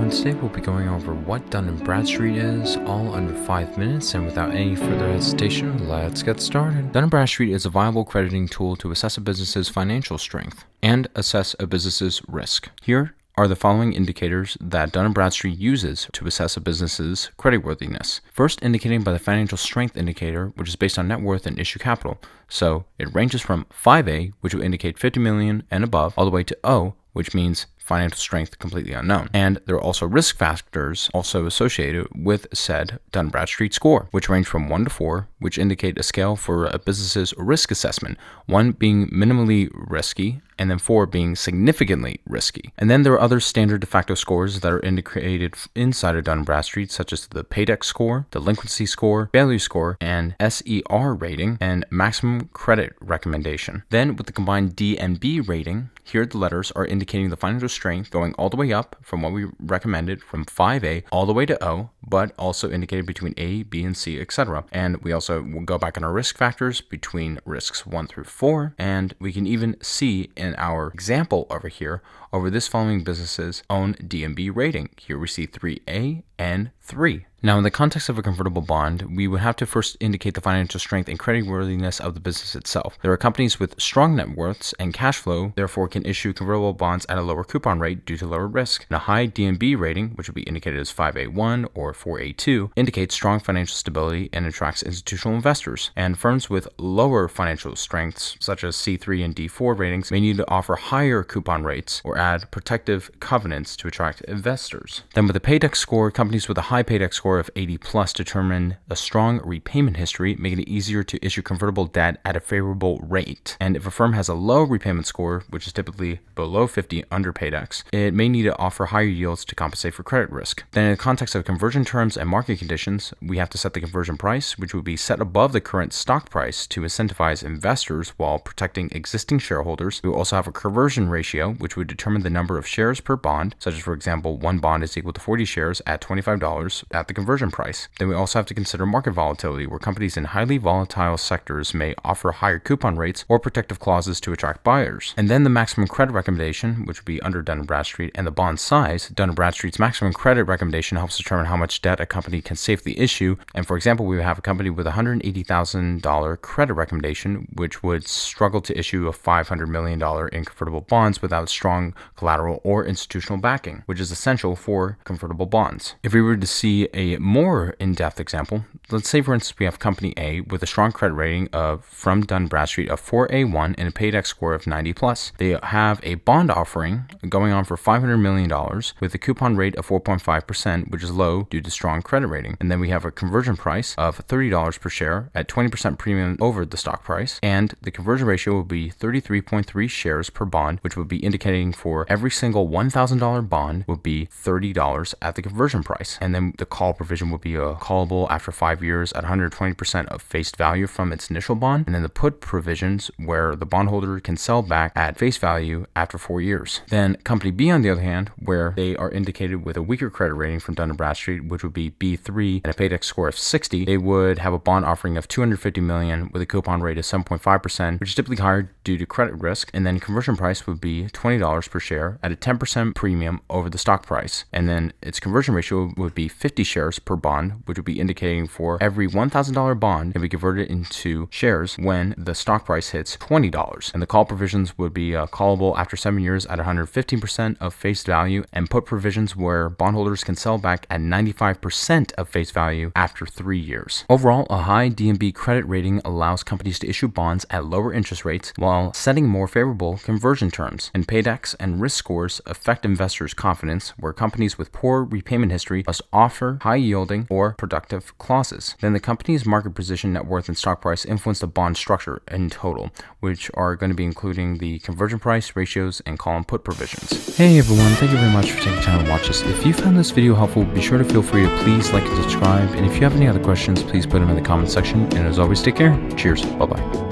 everyone, today we'll be going over what Dun & Bradstreet is, all under 5 minutes, and without any further hesitation, let's get started. Dun & Bradstreet is a viable crediting tool to assess a business's financial strength and assess a business's risk. Here are the following indicators that Dun & Bradstreet uses to assess a business's creditworthiness. First, indicated by the financial strength indicator, which is based on net worth and issue capital. So it ranges from 5A, which will indicate 50 million and above, all the way to O, which means financial strength completely unknown. And there are also risk factors also associated with said Dun & Bradstreet score, which range from 1 to 4, which indicate a scale for a business's risk assessment, 1 being minimally risky, and then 4 being significantly risky. And then there are other standard de facto scores that are indicated inside of Dun & Bradstreet, such as the PAYDEX score, delinquency score, failure score, and SER rating, and maximum credit recommendation. Then with the combined D&B rating, here the letters are indicating the financial strength going all the way up from what we recommended from 5A all the way to O, but also indicated between A, B, and C, etc. And we also will go back on our risk factors between risks 1 through 4, and we can even see in our example over here over this following business's own D&B rating. Here we see 3A and 3. Now, in the context of a convertible bond, we would have to first indicate the financial strength and creditworthiness of the business itself. There are companies with strong net worths and cash flow, therefore can issue convertible bonds at a lower coupon rate due to lower risk. And a high D&B rating, which would be indicated as 5A1 or 4A2, indicates strong financial stability and attracts institutional investors. And firms with lower financial strengths, such as C3 and D4 ratings, may need to offer higher coupon rates or add protective covenants to attract investors. Then with the PAYDEX score, companies with a high PAYDEX score of 80 plus determine a strong repayment history, making it easier to issue convertible debt at a favorable rate. And if a firm has a low repayment score, which is typically below 50 under PAYDEX, it may need to offer higher yields to compensate for credit risk. Then in the context of conversion terms and market conditions, we have to set the conversion price, which would be set above the current stock price to incentivize investors while protecting existing shareholders. We will also have a conversion ratio, which would determine the number of shares per bond, such as, for example, one bond is equal to 40 shares at $25 at the conversion price. Then we also have to consider market volatility, where companies in highly volatile sectors may offer higher coupon rates or protective clauses to attract buyers. And then the maximum credit recommendation, which would be under Dun & Bradstreet, and the bond size. Dun & Bradstreet's maximum credit recommendation helps determine how much debt a company can safely issue. And for example, we would have a company with a $180,000 credit recommendation, which would struggle to issue a $500 million in convertible bonds without strong collateral or institutional backing, which is essential for convertible bonds. If we were to see a more in-depth example, let's say for instance we have company A with a strong credit rating from Dun & Bradstreet of 4A1 and a PAYDEX score of 90 plus. They have a bond offering going on for $500 million with a coupon rate of 4.5%, which is low due to strong credit rating. And then we have a conversion price of $30 per share at 20% premium over the stock price, and the conversion ratio will be 33.3 shares per bond, which would be indicating for every single $1,000 bond would be $30 at the conversion price. And then the call provision will be callable after 5 years at 120% of face value from its initial bond. And then the put provisions, where the bondholder can sell back at face value after 4 years. Then company B, on the other hand, where they are indicated with a weaker credit rating from Dun & Bradstreet, which would be B3 and a PAYDEX score of 60, they would have a bond offering of $250 million with a coupon rate of 7.5%, which is typically higher due to credit risk. And then conversion price would be $20 per share at a 10% premium over the stock price. And then its conversion ratio would be 50 shares per bond, which would be indicating for every $1,000 bond can be converted into shares when the stock price hits $20. And the call provisions would be callable after 7 years at 115% of face value, and put provisions where bondholders can sell back at 95% of face value after 3 years. Overall, a high D&B credit rating allows companies to issue bonds at lower interest rates while setting more favorable conversion terms. And PAYDEX and risk scores affect investors' confidence, where companies with poor repayment history must offer high yielding or productive clauses. Then the company's market position, net worth, and stock price influence the bond structure in total, which are going to be including the conversion price, ratios, and call and put provisions. Hey everyone, thank you very much for taking time to watch this. If you found this video helpful, be sure to feel free to please like and subscribe. And if you have any other questions, please put them in the comment section. And as always, take care. Cheers. Bye-bye.